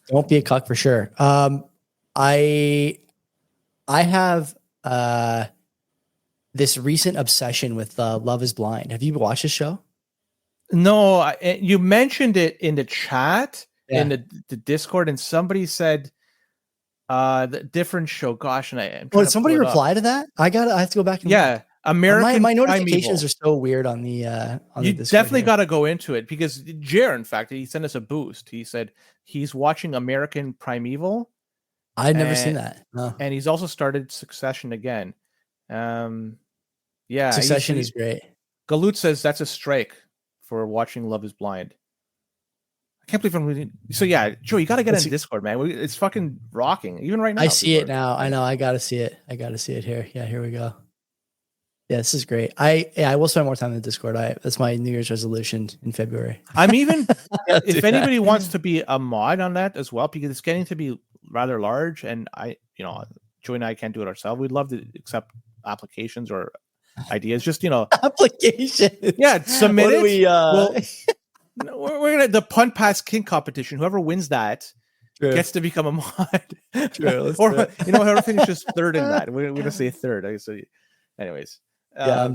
Don't be a cuck for sure. I have this recent obsession with Love Is Blind. Have you watched this show? No, you mentioned it in the chat in Yeah. the Discord, and somebody said the different show. Gosh, and I'm Oh, trying did to somebody pull it up. reply to that? I have to go back and Yeah, look. American My notifications Primeval. are so weird on the You Discord definitely here. got to go into it because Jer, in fact, he sent us a boost. He said he's watching American Primeval. I've never seen that. No. And he's also started Succession again. Yeah, Succession is great. Galoot says that's a strike for watching Love Is Blind. I can't believe I'm reading. So yeah, Joe, you got to get in Discord, man. It's fucking rocking. Even right now. I see it now. I know. I got to see it. here. Yeah, here we go. Yeah, this is great. I will spend more time in the Discord. That's my New Year's resolution in February. I'm even if anybody wants to be a mod on that as well, because it's getting to be rather large, and Joey and I can't do it ourselves. We'd love to accept applications or ideas. Just applications. Yeah, submit it. Well, we're gonna the Punt Pass King competition. Whoever wins that gets to become a mod. True, or whoever finishes third in that. We're gonna say third. So, anyways. Yeah, I'm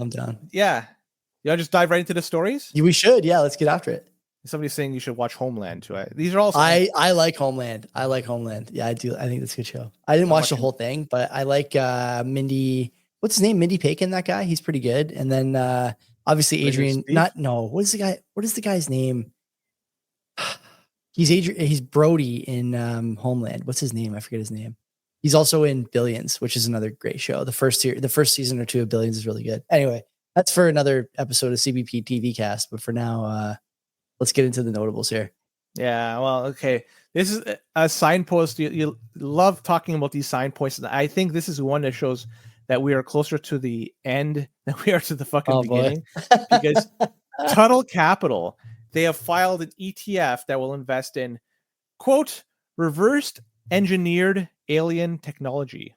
down. Yeah. You want to just dive right into the stories? We should. Yeah, let's get after it. Somebody's saying you should watch Homeland too. These are all. I like Homeland. Yeah, I do. I think that's a good show. I didn't watch the whole thing, but I like Mindy. What's his name? Mindy Paquin. That guy. He's pretty good. And then obviously Adrian. What is the guy's name? He's Adrian. He's Brody in Homeland. What's his name? I forget his name. He's also in Billions, which is another great show. The first season or two of Billions is really good. Anyway, that's for another episode of CBP TV Cast. But for now, let's get into the notables here. Yeah, well, okay. This is a signpost. You love talking about these signposts. I think this is one that shows that we are closer to the end than we are to the fucking beginning. Because Tuttle Capital, they have filed an ETF that will invest in, quote, reversed engineered alien technology.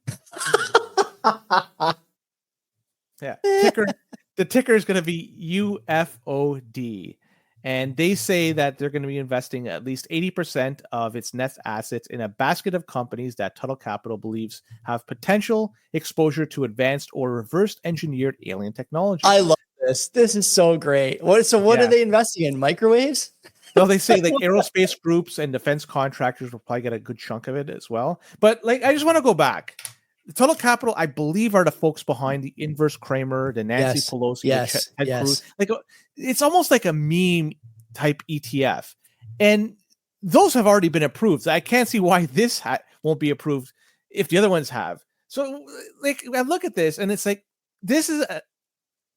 Yeah. The ticker is going to be UFOD. And they say that they're going to be investing at least 80% of its net assets in a basket of companies that Tuttle Capital believes have potential exposure to advanced or reversed engineered alien technology. I love this. This is so great. What are they investing in? Microwaves? No, they say like aerospace groups and defense contractors will probably get a good chunk of it as well. But like, I just want to go back. The Tuttle Capital, I believe, are the folks behind the Inverse Kramer, the Nancy Pelosi, the Ted Cruz. Like, it's almost like a meme type ETF, and those have already been approved. I can't see why this won't be approved if the other ones have. So, like, I look at this, and it's like this is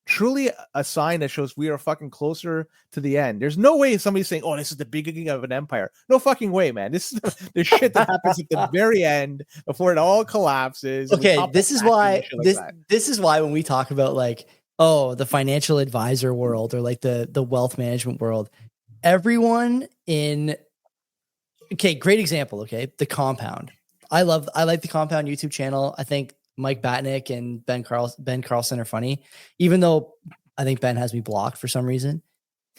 truly a sign that shows we are fucking closer to the end. There's no way somebody's saying, "Oh, this is the beginning of an empire." No fucking way, man. This is the shit that happens at the very end before it all collapses. Okay, this is why this is why when we talk about like, oh, the financial advisor world or like the wealth management world, everyone in great example. Okay, the Compound. I like the Compound YouTube channel. I think Mike Batnick and Ben Carlson are funny, even though I think Ben has me blocked for some reason.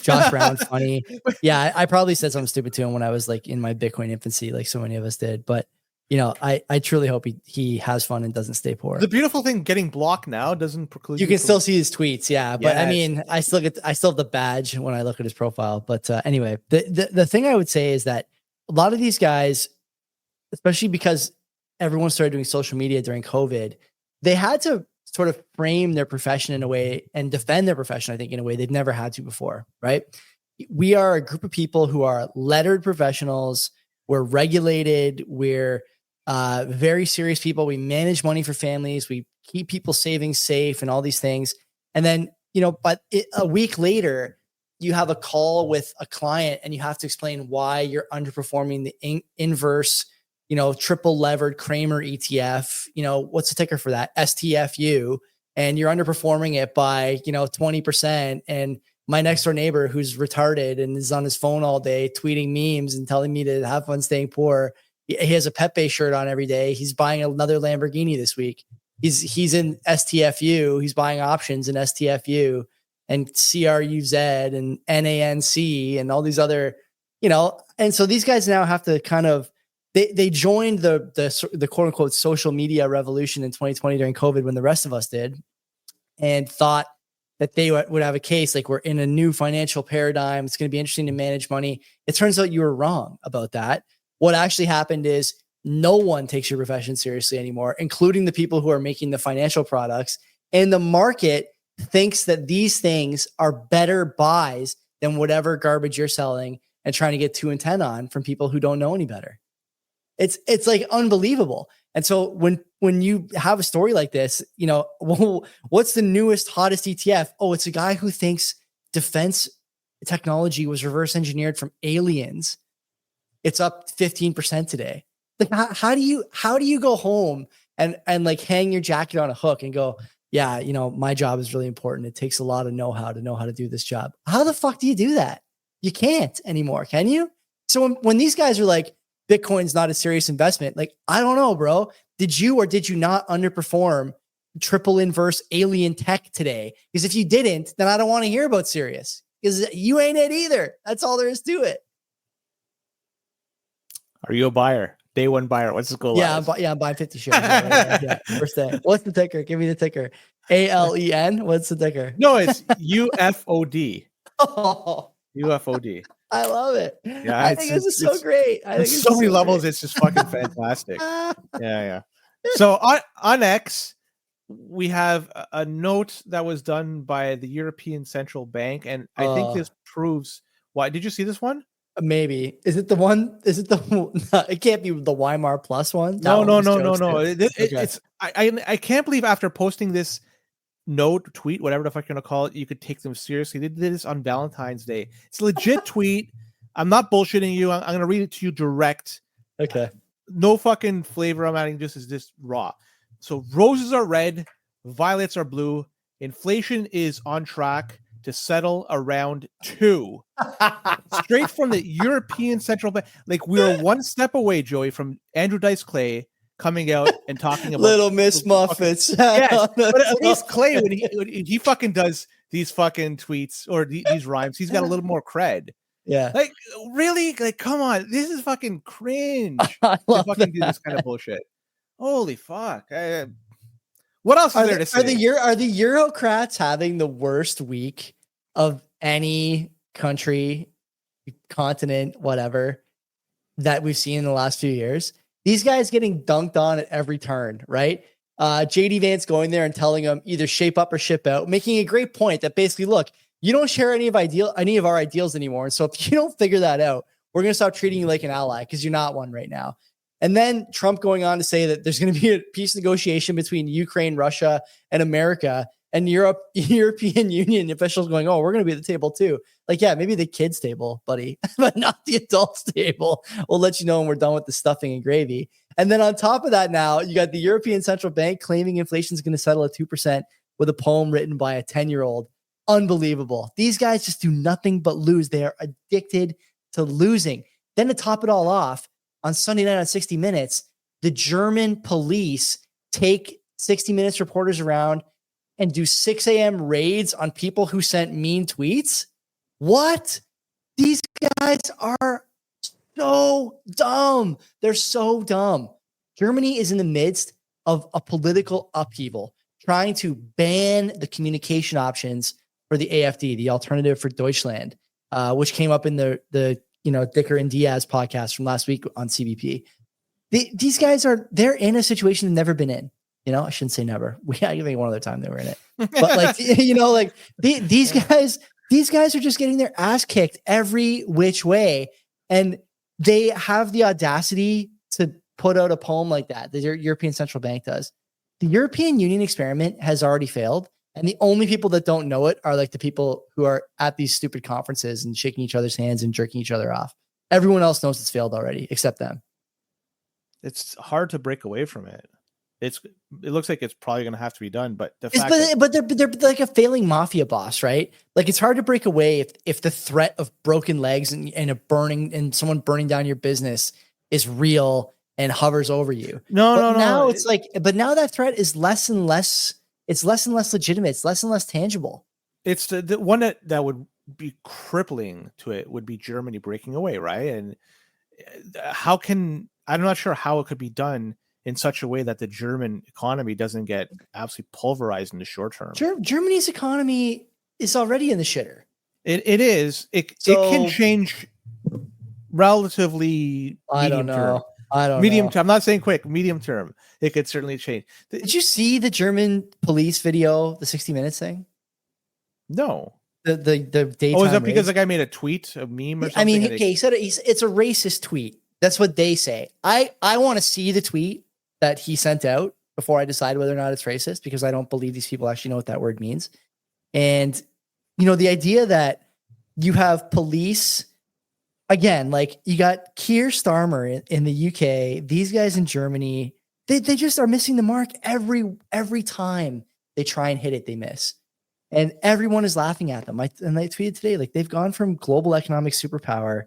Josh Brown, funny. Yeah, I probably said something stupid to him when I was like in my Bitcoin infancy, like so many of us did. But I truly hope he has fun and doesn't stay poor. The beautiful thing, getting blocked now doesn't preclude you can still see his tweets. Yeah, but I mean, I still have the badge when I look at his profile. But anyway, the thing I would say is that a lot of these guys, especially because everyone started doing social media during COVID, they had to sort of frame their profession in a way and defend their profession, I think, in a way they've never had to before, right? We are a group of people who are lettered professionals. We're regulated. We're very serious people. We manage money for families. We keep people savings safe and all these things. And then, but a week later, you have a call with a client and you have to explain why you're underperforming the inverse, triple levered Kramer ETF, what's the ticker for that? STFU. And you're underperforming it by, 20%. And my next door neighbor who's retarded and is on his phone all day, tweeting memes and telling me to have fun staying poor. He has a Pepe shirt on every day. He's buying another Lamborghini this week. He's in STFU. He's buying options in STFU and CRUZ and NANC and all these other, and so these guys now have to kind of, they joined the quote unquote social media revolution in 2020 during COVID when the rest of us did, and thought that they would have a case like we're in a new financial paradigm. It's going to be interesting to manage money. It turns out you were wrong about that. What actually happened is no one takes your profession seriously anymore, including the people who are making the financial products. And the market thinks that these things are better buys than whatever garbage you're selling and trying to get 2 and 10 on from people who don't know any better. It's like unbelievable. And so when you have a story like this, what's the newest, hottest ETF? Oh, it's a guy who thinks defense technology was reverse engineered from aliens. It's up 15% today. Like, how do you go home and like hang your jacket on a hook and go, yeah, my job is really important. It takes a lot of know-how to do this job. How the fuck do you do that? You can't anymore, can you? So when these guys are like, Bitcoin's not a serious investment, like, I don't know, bro. Did you or did you not underperform triple inverse alien tech today? Because if you didn't, then I don't want to hear about serious, because you ain't it either. That's all there is to it. Are you a buyer? Day one buyer. What's the goal? Yeah, I'm buying 50 shares. Yeah, first day. What's the ticker? Give me the ticker. ALEN. What's the ticker? No, it's UFOD. Oh. UFOD. I love it. Yeah, I think this is so great. I think so many levels. It's just fucking fantastic. Yeah. So on X, we have a note that was done by the European Central Bank, and I think this proves why. Did you see this one? Maybe. Is it the one? Is it the? It can't be the Weimar Plus one. No. It's I can't believe after posting this tweet, whatever the fuck you're gonna call it, you could take them seriously. They did this on Valentine's Day. It's a legit tweet. I'm not bullshitting you. I'm gonna read it to you direct. Okay. No fucking flavor I'm adding. Just is this raw. So roses are red, violets are blue. Inflation is on track to settle around 2. Straight from the European Central Bank. Like, we're one step away, Joey, from Andrew Dice Clay coming out and talking about Little Miss Muffets. Yes, but at least Clay, when he fucking does these fucking tweets or these rhymes, he's got a little more cred. Yeah. Like, really? Like, come on. This is fucking cringe I love to fucking do this kind of bullshit. Holy fuck. What else is there to say? Are the Eurocrats having the worst week of any country, continent, whatever, that we've seen in the last few years? These guys getting dunked on at every turn, right? JD Vance going there and telling them either shape up or ship out, making a great point that basically, look, you don't share any of our ideals anymore. And so if you don't figure that out, we're going to stop treating you like an ally because you're not one right now. And then Trump going on to say that there's going to be a peace negotiation between Ukraine, Russia, and America, and European Union officials going, oh, we're going to be at the table too. Like, yeah, maybe the kids' table, buddy, but not the adults' table. We'll let you know when we're done with the stuffing and gravy. And then on top of that, now you got the European Central Bank claiming inflation is going to settle at 2% with a poem written by a 10-year-old. Unbelievable. These guys just do nothing but lose. They are addicted to losing. Then to top it all off, on Sunday night on 60 Minutes, the German police take 60 Minutes reporters around and do 6 a.m. raids on people who sent mean tweets. What? These guys are so dumb. They're so dumb. Germany is in the midst of a political upheaval, trying to ban the communication options for the AfD, the Alternative for Deutschland, which came up in the Dicker and Diaz podcast from last week on CBP. These guys they're in a situation they've never been in. I shouldn't say never. I think one other time they were in it, but these guys are just getting their ass kicked every which way, and they have the audacity to put out a poem like that. The European Central Bank does. The European Union experiment has already failed, and the only people that don't know it are like the people who are at these stupid conferences and shaking each other's hands and jerking each other off. Everyone else knows it's failed already, except them. It's hard to break away from it. It looks like it's probably going to have to be done, but but they're like a failing mafia boss, right? Like, it's hard to break away if the threat of broken legs and someone burning down your business is real and hovers over you. Now it's like, but now that threat is less and less. It's less and less legitimate. It's less and less tangible. It's the one that would be crippling to it would be Germany breaking away, right? And I'm not sure how it could be done in such a way that the German economy doesn't get absolutely pulverized in the short term. Germany's economy is already in the shitter. It is. It can change relatively medium term. I don't medium know. term. I'm not saying quick. Medium term. It could certainly change. Did you see the German police video, the 60 Minutes thing? No. The daytime. Oh, is that because the guy made a tweet, a meme or something? I mean, he said it's a racist tweet. That's what they say. I want to see the tweet that he sent out before I decide whether or not it's racist, because I don't believe these people actually know what that word means. And, the idea that you have police, again, like you got Keir Starmer in the UK, these guys in Germany, they just are missing the mark every time they try and hit it, they miss. And everyone is laughing at them. And I tweeted today, like they've gone from global economic superpower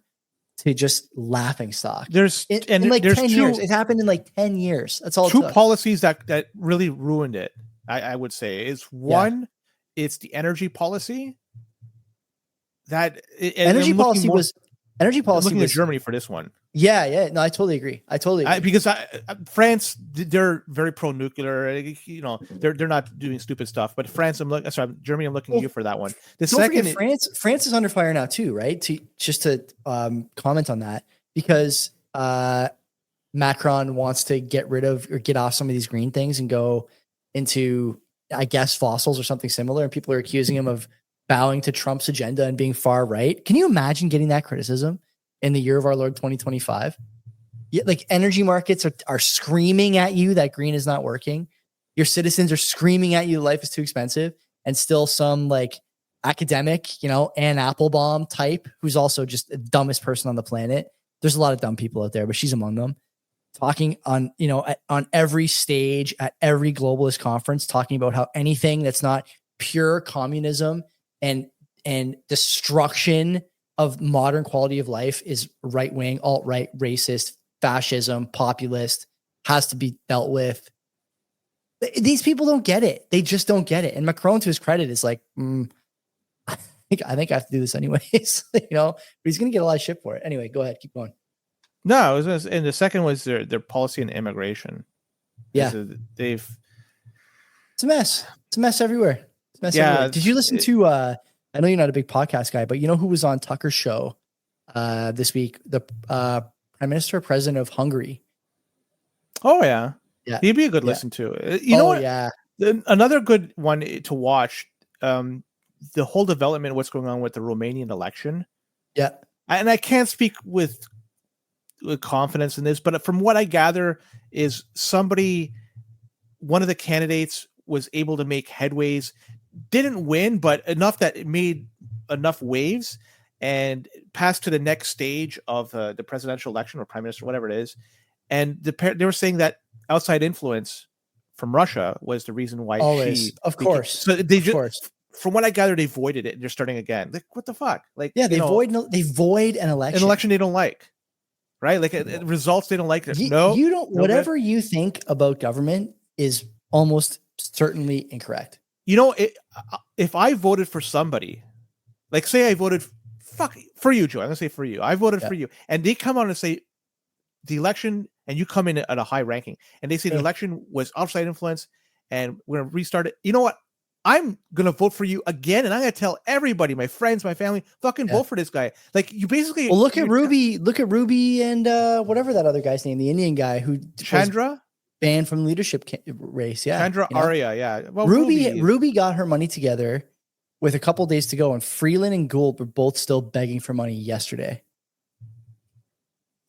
to just laughing stock. There's 10 years. It happened in like 10 years. That's all. Two policies that really ruined it, I would say. Is one, it's the energy policy. Energy policy was looking at Germany for this one. Yeah. No, I totally agree. Because France, they're very pro-nuclear. They're not doing stupid stuff. But France, Germany, I'm looking at you for that one. France is under fire now too, right? To comment on that, because Macron wants to get rid of or get off some of these green things and go into, I guess, fossils or something similar. And people are accusing him of bowing to Trump's agenda and being far right. Can you imagine getting that criticism in the year of our Lord 2025? Yeah, like energy markets are screaming at you that green is not working. Your citizens are screaming at you life is too expensive, and still some like academic, Ann Applebaum type, who's also just the dumbest person on the planet. There's a lot of dumb people out there, but she's among them. Talking on, on every stage at every globalist conference, talking about how anything that's not pure communism and destruction of modern quality of life is right-wing, alt-right, racist, fascism, populist, has to be dealt with. These people don't get it. They just don't get it. And Macron, to his credit, is like, I think I have to do this anyways, but he's going to get a lot of shit for it. Anyway, go ahead. Keep going. No, and the second was their policy on immigration. Yeah. It's a mess. It's a mess everywhere. Everywhere. Did you listen to, I know you're not a big podcast guy, but you know who was on Tucker's show this week? The Prime President of Hungary. Oh, yeah. He'd be a good listen to. You know what? Yeah. Another good one to watch, the whole development, what's going on with the Romanian election. Yeah. And I can't speak with confidence in this, but from what I gather is one of the candidates was able to make headways, didn't win, but enough that it made enough waves and passed to the next stage of the presidential election or prime minister, whatever it is. And they were saying that outside influence from Russia was the reason why of course. So they just, from what I gather, they voided it and they're starting again. Like, what the fuck? Like, they void an election. An election they don't like, right? Like results they don't like. Whatever you think about government is almost certainly incorrect. If I voted for somebody, like say I voted for you, Joe, I'm gonna say for you, I voted for you, and they come on and say the election, and you come in at a high ranking, and they say the election was outside influence, and we're gonna restart it. You know what? I'm gonna vote for you again, and I'm gonna tell everybody, my friends, my family, vote for this guy. Like you basically. Well, look at Ruby, and whatever that other guy's name, the Indian guy who Chandra. Banned from leadership race, Chandra Arya, yeah. Well, Ruby got her money together with a couple days to go, and Freeland and Gould were both still begging for money yesterday.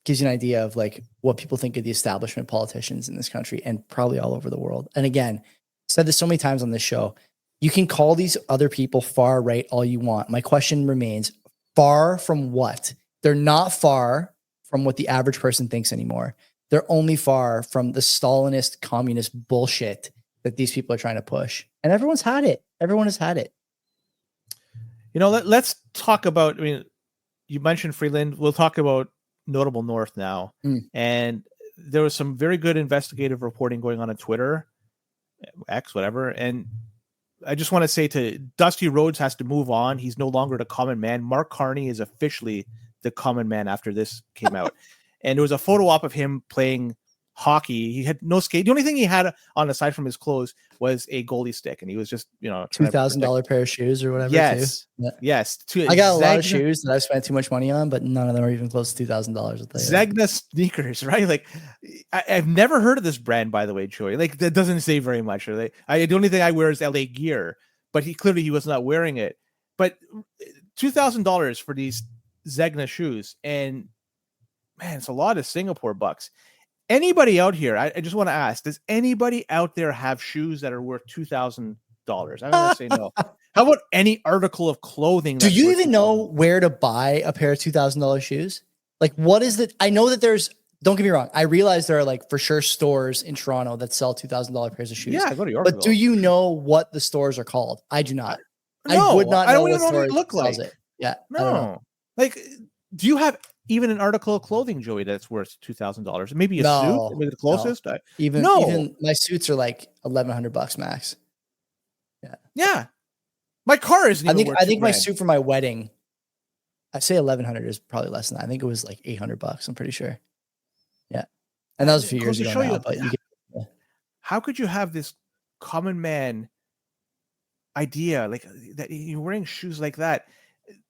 Gives you an idea of like what people think of the establishment politicians in this country and probably all over the world. And again, said this so many times on this show, you can call these other people far right all you want. My question remains, far from what? They're not far from what the average person thinks anymore. They're only far from the Stalinist communist bullshit that these people are trying to push. And everyone's had it. Everyone has had it. Let's talk about, you mentioned Freeland. We'll talk about Notable North now. And there was some very good investigative reporting going on Twitter, X, whatever. And I just want to say to Dusty Rhodes has to move on. He's no longer the common man. Mark Carney is officially the common man after this came out. And there was a photo op of him playing hockey. He had no skate. The only thing he had on aside from his clothes was a goalie stick, and he was just $2,000 pair of shoes or whatever. Yes, too. Yes. I got a lot of shoes that I've spent too much money on, but none of them are even close to $2,000. Zegna sneakers, right? Like I've never heard of this brand, by the way, Joey. Like that doesn't say very much. Or the only thing I wear is LA Gear, but he was not wearing it. But $2,000 for these Zegna shoes, and man, it's a lot of Singapore bucks. Anybody out here? I just want to ask: does anybody out there have shoes that are worth $2,000? I'm gonna say no. How about any article of clothing? Do you even know where to buy a pair of $2,000 shoes? Like, what is it? I know that there's. Don't get me wrong. I realize there are like for sure stores in Toronto that sell $2,000 pairs of shoes. Yeah, go to Yorkville. But do you know what the stores are called? I do not. No, I would not know I don't what even know store what it look like. it. Yeah, no. Like, do you have even an article of clothing, Joey, that's worth $2,000? Maybe a suit, maybe the closest. No. Even my suits are like $1,100 max. Yeah. My car isn't. I think my suit for my wedding, I say 1,100 is probably less than that. I think it was like $800. I'm pretty sure. Yeah, and that was a few years ago. Now, but how could you have this common man idea like that? You're wearing shoes like that.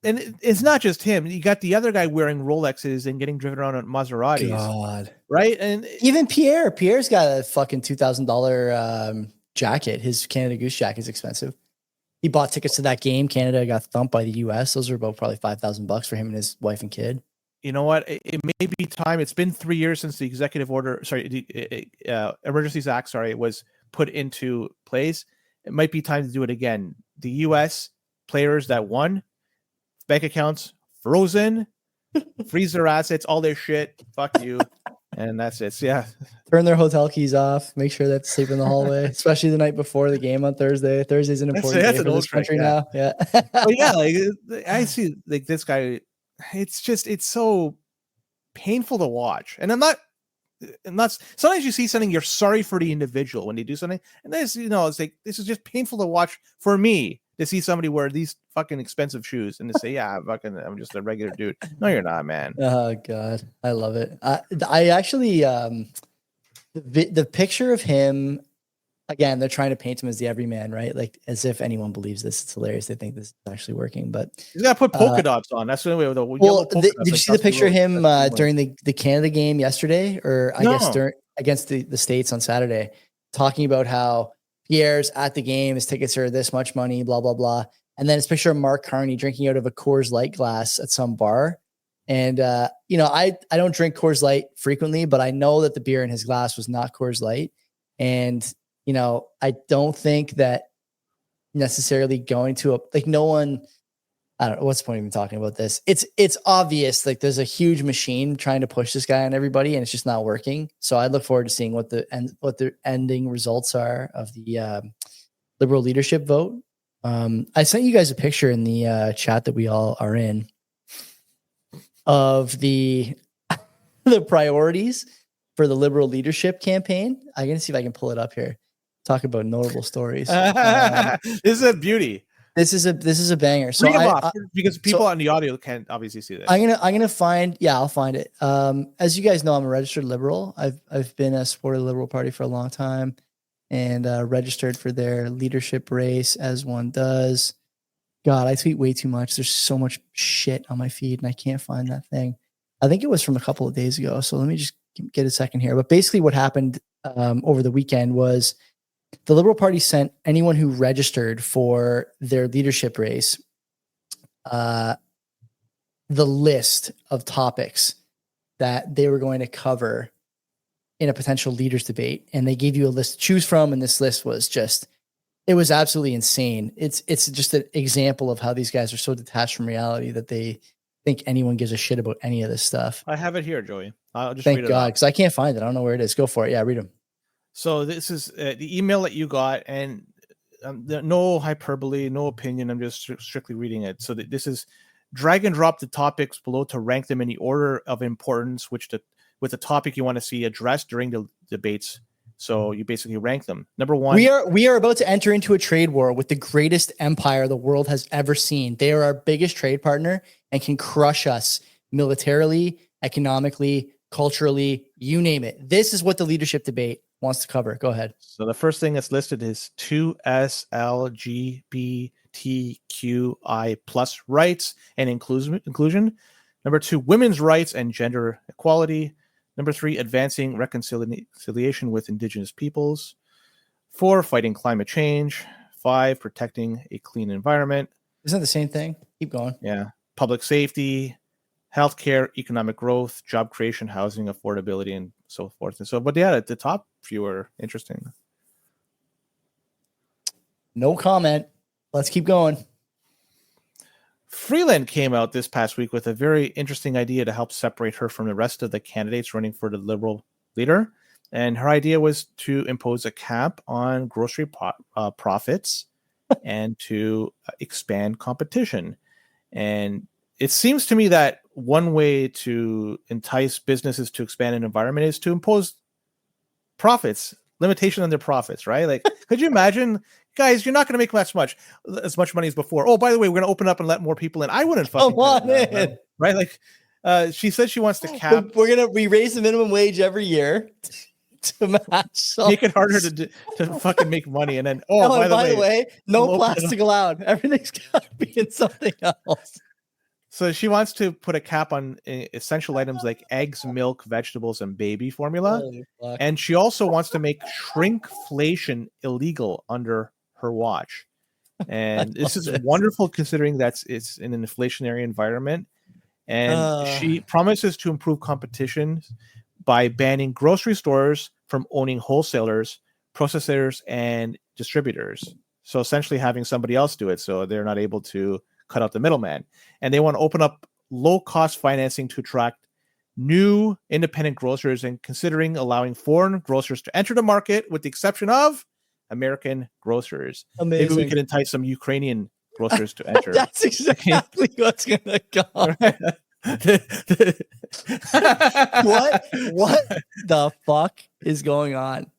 And it's not just him. You got the other guy wearing Rolexes and getting driven around on Maseratis. God. Right? And even Pierre's got a fucking $2,000 jacket. His Canada Goose jacket is expensive. He bought tickets to that game. Canada got thumped by the US. Those are about probably $5,000 for him and his wife and kid. You know what? It may be time. It's been 3 years since the Emergencies Act, was put into place. It might be time to do it again. The US players that won, bank accounts frozen, freeze their assets, all their shit. Fuck you. And that's it. So, yeah. Turn their hotel keys off. Make sure they have to sleep in the hallway, especially the night before the game on Thursday. Thursday's an important day for this country now. Yeah. But yeah, like I see like this guy. It's so painful to watch. And I'm not sometimes you see something, you're sorry for the individual when they do something. And this, it's like, this is just painful to watch for me to see somebody wear these fucking expensive shoes and to say, yeah, I'm just a regular dude. No, you're not, man. Oh God. I love it. I actually, the picture of him, again, they're trying to paint him as the everyman, right? Like as if anyone believes this. It's hilarious. They think this is actually working, but he's got to put polka dots on. That's the way. Did you see the picture of him during the Canada game yesterday, or I guess against the States on Saturday, talking about how Pierre's at the game, his tickets are this much money, blah, blah, blah. And then it's a picture of Mark Carney drinking out of a Coors Light glass at some bar. And, I don't drink Coors Light frequently, but I know that the beer in his glass was not Coors Light. And, I don't think that necessarily going to no one, I don't know what's the point of even talking about this. It's obvious, like there's a huge machine trying to push this guy on everybody and it's just not working. So I look forward to seeing what the ending results are of the Liberal leadership vote. I sent you guys a picture in the chat that we all are in of the priorities for the Liberal leadership campaign. I'm going to see if I can pull it up here. Talk about notable stories. This is a beauty. This is a banger. So because people on the audio can't obviously see that. I'm gonna find. Yeah, I'll find it. As you guys know, I'm a registered Liberal. I've been a supporter of the Liberal Party for a long time, and registered for their leadership race as one does. God, I tweet way too much. There's so much shit on my feed, and I can't find that thing. I think it was from a couple of days ago. So let me just get a second here. But basically, what happened over the weekend was, the Liberal Party sent anyone who registered for their leadership race the list of topics that they were going to cover in a potential leaders debate. And they gave you a list to choose from. And this list was it was absolutely insane. It's just an example of how these guys are so detached from reality that they think anyone gives a shit about any of this stuff. I have it here, Joey. I'll just Thank God, because I can't find it. I don't know where it is. Go for it. Yeah, read them. So this is the email that you got, and no hyperbole, no opinion. I'm just strictly reading it. So this is drag and drop the topics below to rank them in the order of importance, with the topic you want to see addressed during the debates. So you basically rank them. Number one. We are about to enter into a trade war with the greatest empire the world has ever seen. They are our biggest trade partner and can crush us militarily, economically, culturally, you name it. This is what the leadership debate wants to cover. Go ahead. So the first thing that's listed is 2SLGBTQI plus rights and inclusion. Number 2, women's rights and gender equality. Number 3, advancing reconciliation with Indigenous peoples. 4, fighting climate change. 5, protecting a clean environment. Isn't that the same thing? Keep going. Yeah. Public safety, healthcare, economic growth, job creation, housing affordability, and so forth. And so, but yeah, the top few are interesting. No comment. Let's keep going. Freeland came out this past week with a very interesting idea to help separate her from the rest of the candidates running for the Liberal leader. And her idea was to impose a cap on grocery profits and to expand competition. And it seems to me that one way to entice businesses to expand an environment is to impose profits, limitation on their profits, right? Like, could you imagine, guys, you're not going to make as much money as before. Oh, by the way, we're going to open up and let more people in. I wouldn't fucking right? Like, she said she wants to cap. We raise the minimum wage every year to match. Make it harder to fucking make money. And then, by the way, no plastic allowed. Everything's got to be in something else. So she wants to put a cap on essential items like eggs, milk, vegetables, and baby formula. And she also wants to make shrinkflation illegal under her watch. And this is wonderful considering it's in an inflationary environment. And she promises to improve competition by banning grocery stores from owning wholesalers, processors, and distributors. So essentially having somebody else do it so they're not able to cut out the middleman. And they want to open up low-cost financing to attract new independent grocers and considering allowing foreign grocers to enter the market with the exception of American grocers. Amazing. Maybe we could entice some Ukrainian grocers to enter. That's exactly what's going to go. What the fuck is going on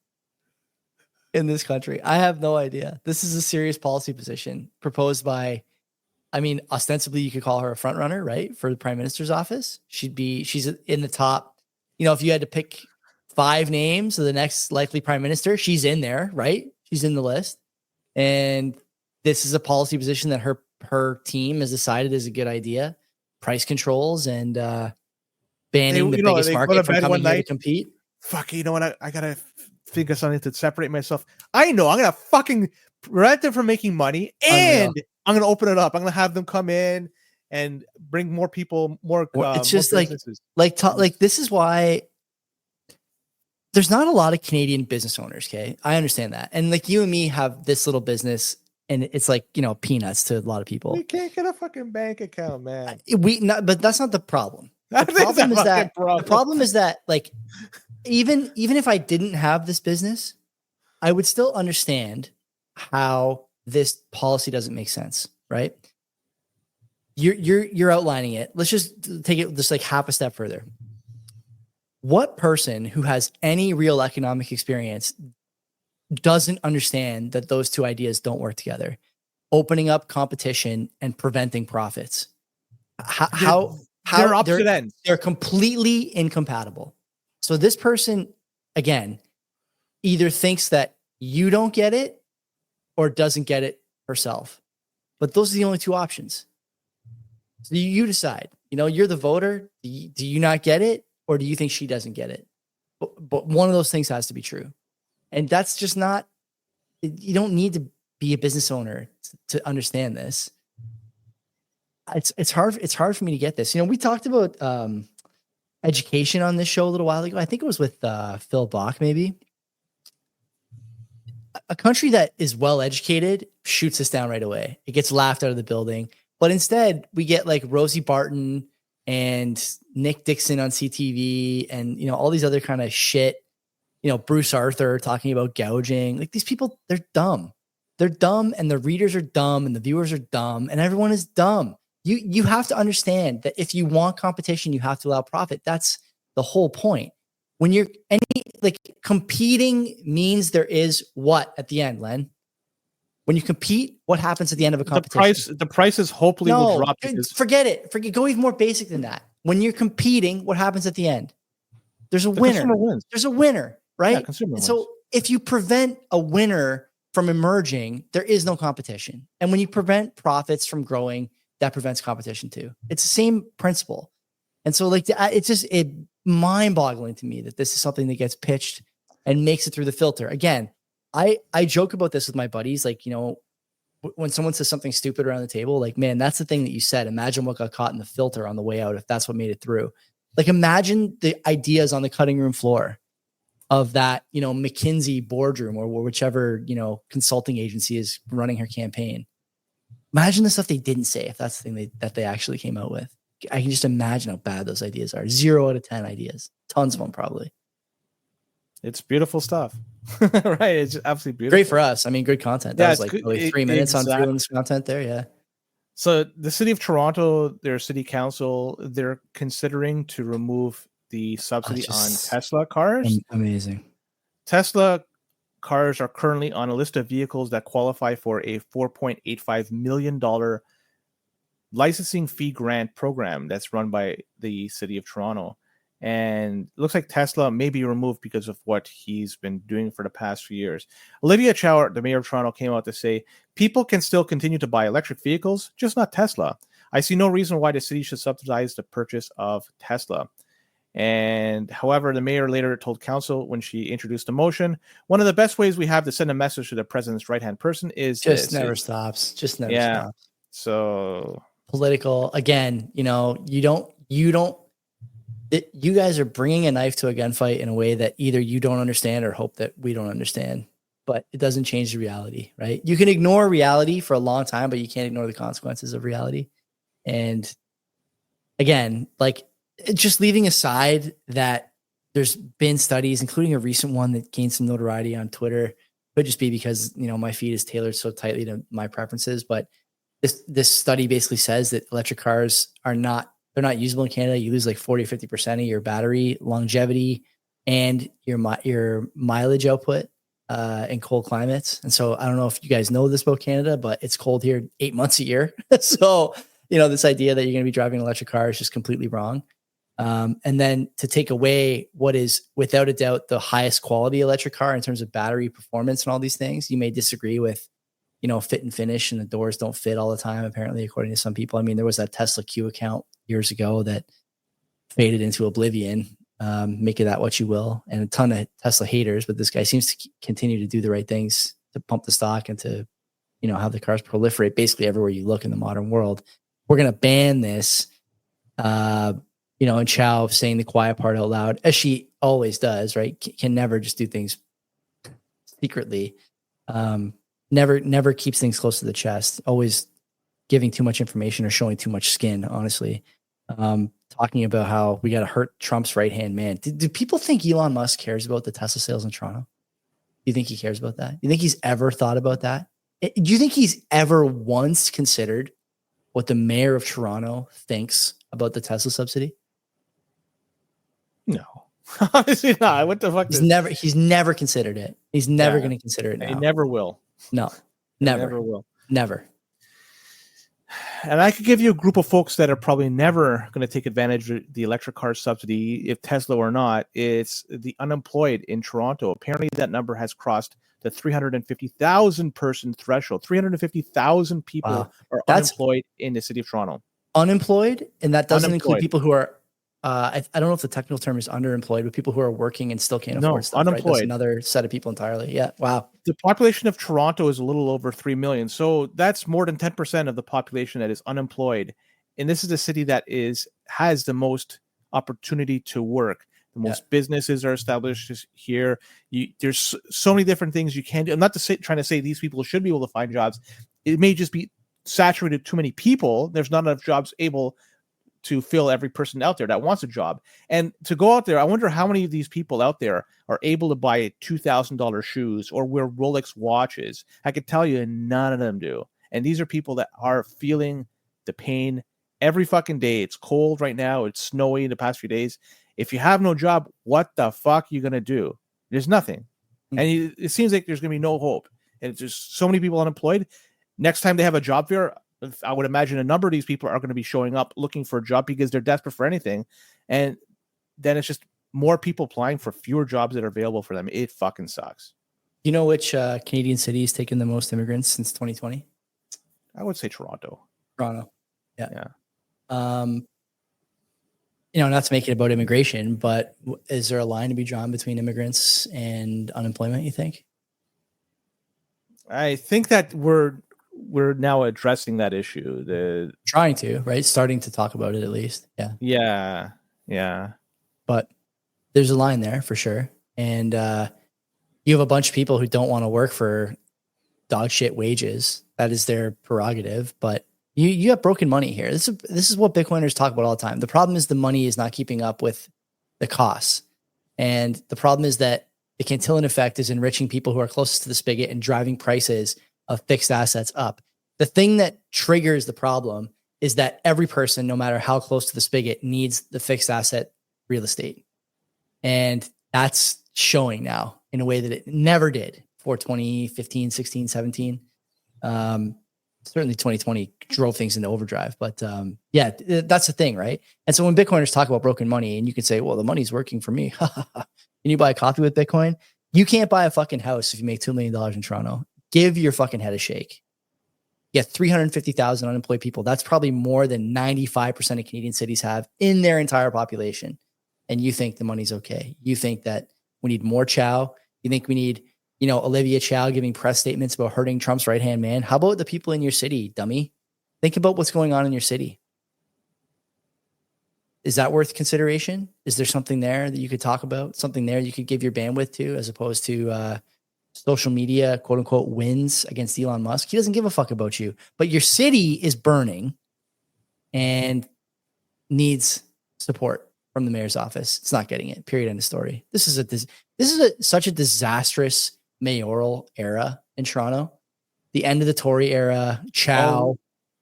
in this country? I have no idea. This is a serious policy position proposed by, I mean, ostensibly you could call her a front runner, right? For the prime minister's office. She's in the top, if you had to pick 5 names of the next likely prime minister, she's in there, right? She's in the list. And this is a policy position that her team has decided is a good idea. Price controls and banning the biggest market from coming here to compete. Fuck, you know what? I gotta think of something to separate myself. I know I'm gonna fucking prevent them from making money, and I'm gonna open it up. I'm gonna have them come in and bring more people, more. It's just like this is why there's not a lot of Canadian business owners. Okay, I understand that, and like you and me have this little business. And it's like, peanuts to a lot of people. We can't get a fucking bank account, man. But that's not the problem. The problem is that like, even if I didn't have this business, I would still understand how this policy doesn't make sense, right? You're outlining it. Let's just take it just like half a step further. What person who has any real economic experience doesn't understand that those two ideas don't work together? Opening up competition and preventing profits. How they're opposite ends. They're completely incompatible. So this person, again, either thinks that you don't get it or doesn't get it herself. But those are the only two options. So you decide. You're the voter. Do you not get it, or do you think she doesn't get it? But one of those things has to be true. And that's just not, you don't need to be a business owner to understand this. It's hard for me to get this. We talked about education on this show a little while ago. I think it was with Phil Bach, maybe. A country that is well educated shoots us down right away. It gets laughed out of the building. But instead, we get like Rosie Barton and Nick Dixon on CTV and, all these other kind of shit. Bruce Arthur talking about gouging. Like, these people, they're dumb. They're dumb, and the readers are dumb, and the viewers are dumb, and everyone is dumb. You have to understand that if you want competition, you have to allow profit. That's the whole point. When you're like competing means there is what at the end, Len? When you compete, what happens at the end of a competition? The prices hopefully will drop. Forget it. Go even more basic than that. When you're competing, what happens at the end? There's a winner. There's a winner, right? Yeah, consumer wins. So if you prevent a winner from emerging, there is no competition. And when you prevent profits from growing, that prevents competition too. It's the same principle. And so like it's mind-boggling to me that this is something that gets pitched and makes it through the filter. Again, I joke about this with my buddies. Like, when someone says something stupid around the table, like, man, that's the thing that you said. Imagine what got caught in the filter on the way out if that's what made it through. Like, imagine the ideas on the cutting room floor of that, McKinsey boardroom or whichever, consulting agency is running her campaign. Imagine the stuff they didn't say if that's the thing that they actually came out with. I can just imagine how bad those ideas are. 0 out of 10 ideas. Tons of them, probably. It's beautiful stuff. Right. It's absolutely beautiful. Great for us. I mean, good content. That was like really 3 minutes on doing this content there. Yeah. So the city of Toronto, their city council, they're considering to remove the subsidy on Tesla cars. Amazing. Tesla cars are currently on a list of vehicles that qualify for a $4.85 million licensing fee grant program that's run by the city of Toronto. And it looks like Tesla may be removed because of what he's been doing for the past few years. Olivia Chow, the mayor of Toronto, came out to say, people can still continue to buy electric vehicles, just not Tesla. I see no reason why the city should subsidize the purchase of Tesla. And however, the mayor later told council when she introduced the motion, one of the best ways we have to send a message to the president's right-hand person is just never stops. Just never stops. So political again, you guys are bringing a knife to a gunfight in a way that either you don't understand or hope that we don't understand, but it doesn't change the reality, right? You can ignore reality for a long time, but you can't ignore the consequences of reality. And again, like just leaving aside that there's been studies, including a recent one that gained some notoriety on Twitter, could just be because, my feed is tailored so tightly to my preferences. But this study basically says that electric cars they're not usable in Canada. You lose like 40 or 50% of your battery longevity and your mileage output in cold climates. And so I don't know if you guys know this about Canada, but it's cold here 8 months a year. So, this idea that you're going to be driving an electric car is just completely wrong. And then to take away what is without a doubt the highest quality electric car in terms of battery performance and all these things, you may disagree with, fit and finish, and the doors don't fit all the time, apparently, according to some people. I mean, there was that Tesla Q account years ago that faded into oblivion. Make of that what you will, and a ton of Tesla haters, but this guy seems to continue to do the right things to pump the stock and to, have the cars proliferate basically everywhere you look in the modern world. We're going to ban this, and Chow saying the quiet part out loud, as she always does, right? Can never just do things secretly. Never keeps things close to the chest, always giving too much information or showing too much skin, honestly. Talking about how we got to hurt Trump's right-hand man. Do people think Elon Musk cares about the Tesla sales in Toronto? Do you think he cares about that? You think he's ever thought about that? Do you think he's ever once considered what the mayor of Toronto thinks about the Tesla subsidy? No. Honestly not. What the fuck? He's never considered it. He's never going to consider it now. He never will. No. Never. Never will. Never. And I could give you a group of folks that are probably never going to take advantage of the electric car subsidy, if Tesla or not. It's the unemployed in Toronto. Apparently that number has crossed the 350,000 person threshold. 350,000 people are unemployed in the city of Toronto. Unemployed? And that doesn't include people who are, I don't know if the technical term is underemployed, but people who are working and still can't afford stuff. Unemployed. Right? That's another set of people entirely. Yeah. Wow. The population of Toronto is a little over 3 million. So that's more than 10% of the population that is unemployed. And this is a city that has the most opportunity to work. The most businesses are established here. There's so many different things you can do. I'm not trying to say these people should be able to find jobs. It may just be saturated with too many people. There's not enough jobs able to fill every person out there that wants a job. And to go out there, I wonder how many of these people out there are able to buy $2,000 shoes or wear Rolex watches. I could tell you none of them do. And these are people that are feeling the pain every fucking day. It's cold right now. It's snowy in the past few days. If you have no job, what the fuck are you going to do? There's nothing. And it seems like there's going to be no hope. And it's just so many people unemployed. Next time they have a job fair, I would imagine a number of these people are going to be showing up looking for a job because they're desperate for anything. And then it's just more people applying for fewer jobs that are available for them. It fucking sucks. You know which Canadian city has taken the most immigrants since 2020? I would say Toronto. Toronto. Yeah. Not to make it about immigration, but is there a line to be drawn between immigrants and unemployment, you think? I think that we're now addressing that issue. Trying to, right? Starting to talk about it at least. Yeah. Yeah. But there's a line there for sure. And you have a bunch of people who don't want to work for dog shit wages. That is their prerogative. But you have broken money here. This is what Bitcoiners talk about all the time. The problem is the money is not keeping up with the costs. And the problem is that the Cantillon effect is enriching people who are closest to the spigot and driving prices of fixed assets up. The thing that triggers the problem is that every person, no matter how close to the spigot, needs the fixed asset real estate. And that's showing now in a way that it never did for 2015, 16, 17. Certainly 2020 drove things into overdrive, but that's the thing, right? And so when Bitcoiners talk about broken money and you can say, well, the money's working for me. Can you buy a coffee with Bitcoin? You can't buy a fucking house if you make $2 million in Toronto. Give your fucking head a shake. You have 350,000 unemployed people. That's probably more than 95% of Canadian cities have in their entire population. And you think the money's okay. You think that we need more chow. You think we need, Olivia Chow giving press statements about hurting Trump's right-hand man. How about the people in your city, dummy? Think about what's going on in your city. Is that worth consideration? Is there something there that you could talk about? Something there you could give your bandwidth to, as opposed to social media, quote unquote, wins against Elon Musk? He doesn't give a fuck about you, but your city is burning and needs support from the mayor's office. It's not getting it. Period. End of story. This is such a disastrous mayoral era in Toronto. The end of the Tory era. Chow.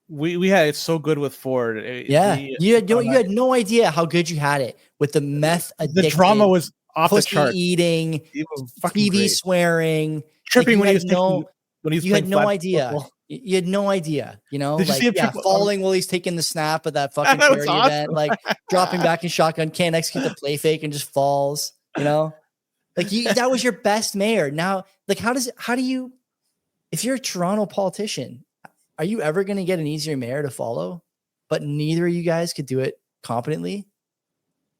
We had it so good with Ford. You had no idea how good you had it with the meth addiction. The drama was off the chart. Eating, TV great. Swearing, tripping when he was you had no idea. Football. You had no idea. Falling while he's taking the snap of that fucking charity event, like dropping back in shotgun, can't execute the play fake and just falls. That was your best mayor. Now, how do you, if you're a Toronto politician, are you ever going to get an easier mayor to follow? But neither of you guys could do it competently.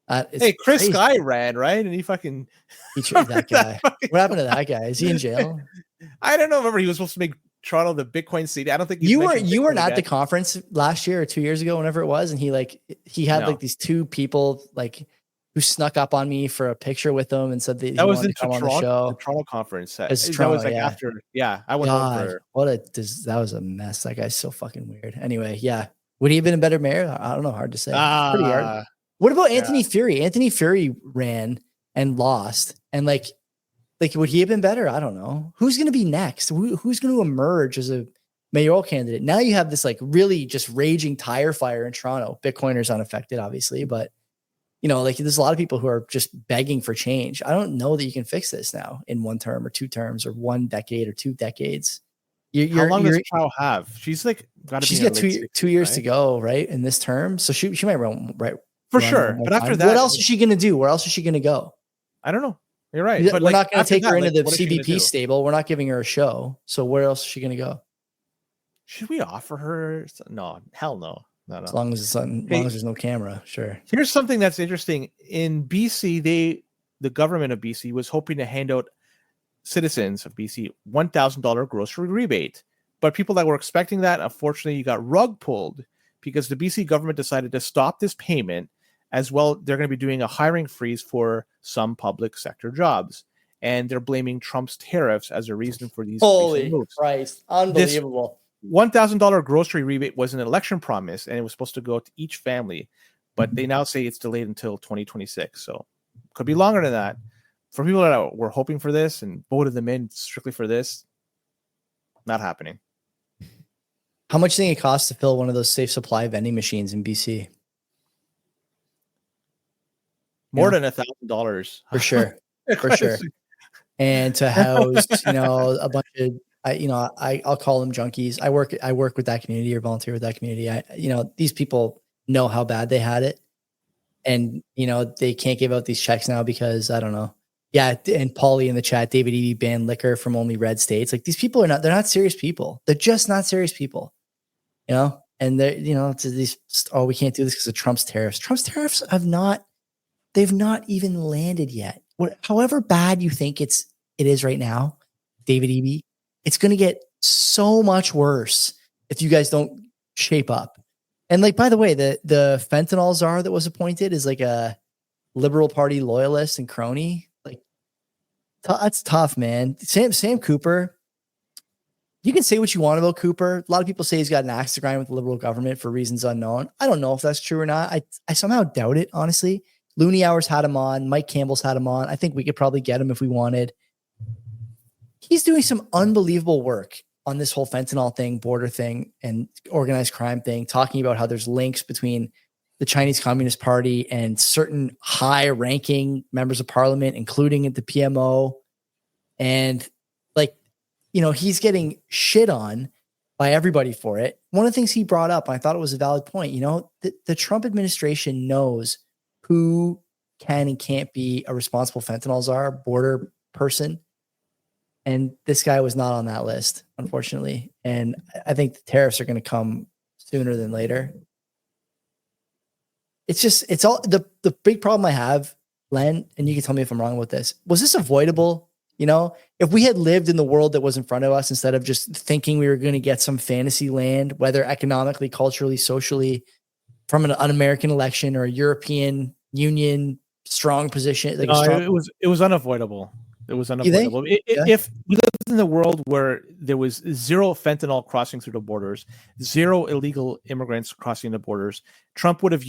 Hey, Chris Sky ran, right? And he cheated that guy. What happened to that guy? Is he in jail? I don't know. Remember, he was supposed to make Toronto the Bitcoin city. I don't think you weren't at the conference last year or 2 years ago, whenever it was, and he had these two people who snuck up on me for a picture with them and said that was in Toronto, on the show. The Toronto conference. That was after. Yeah, I went over. That was a mess. That guy's so fucking weird. Anyway, yeah. Would he have been a better mayor? I don't know. Hard to say. Pretty hard. What about Anthony Fury? Anthony Fury ran and lost. And would he have been better? I don't know. Who's going to be next? Who's going to emerge as a mayoral candidate? Now you have this really just raging tire fire in Toronto. Bitcoiners unaffected, obviously, but there's a lot of people who are just begging for change. I don't know that you can fix this now in 1 term or 2 terms or 1 decade or 2 decades. How long does Chow have? She's got two years right? to go, right? In this term. So she might run right. For sure. But after that, what else is she going to do? Where else is she going to go? I don't know. You're right. But we're not going to take her into the CBP stable. We're not giving her a show. So where else is she going to go? Should we offer her? No, hell no. No. As long as there's no camera, sure. Here's something that's interesting. In BC, the government of BC was hoping to hand out citizens of BC $1,000 grocery rebate. But people that were expecting that, unfortunately, you got rug pulled because the BC government decided to stop this payment. As well, they're going to be doing a hiring freeze for some public sector jobs. And they're blaming Trump's tariffs as a reason for these Holy moves. Christ. Unbelievable. $1,000 grocery rebate was an election promise, and it was supposed to go to each family. But they now say it's delayed until 2026. So it could be longer than that. For people that were hoping for this and voted them in strictly for this, not happening. How much do you think it costs to fill one of those safe supply vending machines in BC? More than $1,000 for sure. For sure. and to house, a bunch of, I'll call them junkies. I work with that community or volunteer with that community. These people know how bad they had it, and they can't give out these checks now because I don't know. Yeah, and Paulie in the chat, David Eby banned liquor from only red states. Like, these people they're not serious people. They're just not serious people, and they're, to these, oh, we can't do this because of Trump's tariffs. Trump's tariffs they've not even landed yet. However bad you think it is right now, David Eby, it's going to get so much worse if you guys don't shape up. And, like, by the way, the fentanyl czar that was appointed is like a Liberal Party loyalist and crony. Like, that's tough, man. Sam Cooper, you can say what you want about Cooper. A lot of people say he's got an axe to grind with the Liberal government for reasons unknown. I don't know if that's true or not. I somehow doubt it, honestly. Looney Hours had him on. Mike Campbell's had him on. I think we could probably get him if we wanted. He's doing some unbelievable work on this whole fentanyl thing, border thing, and organized crime thing, talking about how there's links between the Chinese Communist Party and certain high-ranking members of parliament, including at the PMO. And, like, he's getting shit on by everybody for it. One of the things he brought up, and I thought it was a valid point, the Trump administration knows who can and can't be a responsible fentanyl czar, border person. And this guy was not on that list, unfortunately. And I think the tariffs are going to come sooner than later. It's all the big problem I have, Len, and you can tell me if I'm wrong with this. Was this avoidable? If we had lived in the world that was in front of us, instead of just thinking we were going to get some fantasy land, whether economically, culturally, socially, from an American election or a European Union strong position. Like, it was unavoidable. It was unavoidable. If we lived in a world where there was zero fentanyl crossing through the borders, zero illegal immigrants crossing the borders, Trump would have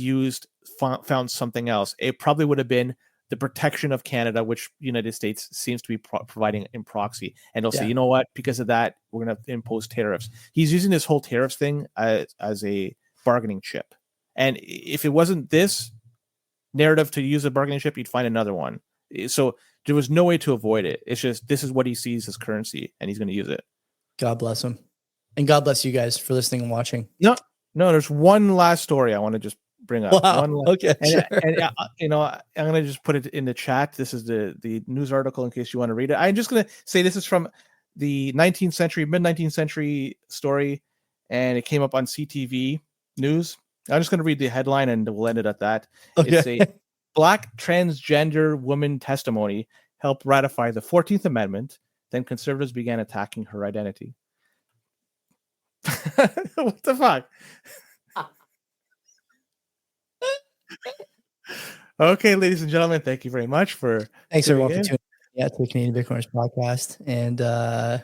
found something else. It probably would have been the protection of Canada, which United States seems to be providing in proxy. And they'll say, you know what, because of that, we're going to impose tariffs. He's using this whole tariffs thing as a bargaining chip. And if it wasn't this narrative to use a bargaining chip, you'd find another one. So there was no way to avoid it. It's just, this is what he sees as currency, and he's going to use it. God bless him. And God bless you guys for listening and watching. No, there's one last story I want to just bring up. Wow. Okay. And I'm going to just put it in the chat. This is the news article in case you want to read it. I'm just going to say this is from the mid 19th century story, and it came up on CTV News. I'm just going to read the headline and we'll end it at that. Okay. It's a Black transgender woman testimony helped ratify the 14th Amendment. Then conservatives began attacking her identity. What the fuck? Okay, ladies and gentlemen, thank you very much for thanks everyone for tuning in to the Canadian Bitcoiners podcast. And we'll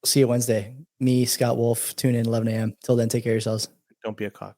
see you Wednesday. Me, Scott Wolf, tune in 11 a.m. Till then, take care of yourselves. Don't be a cock.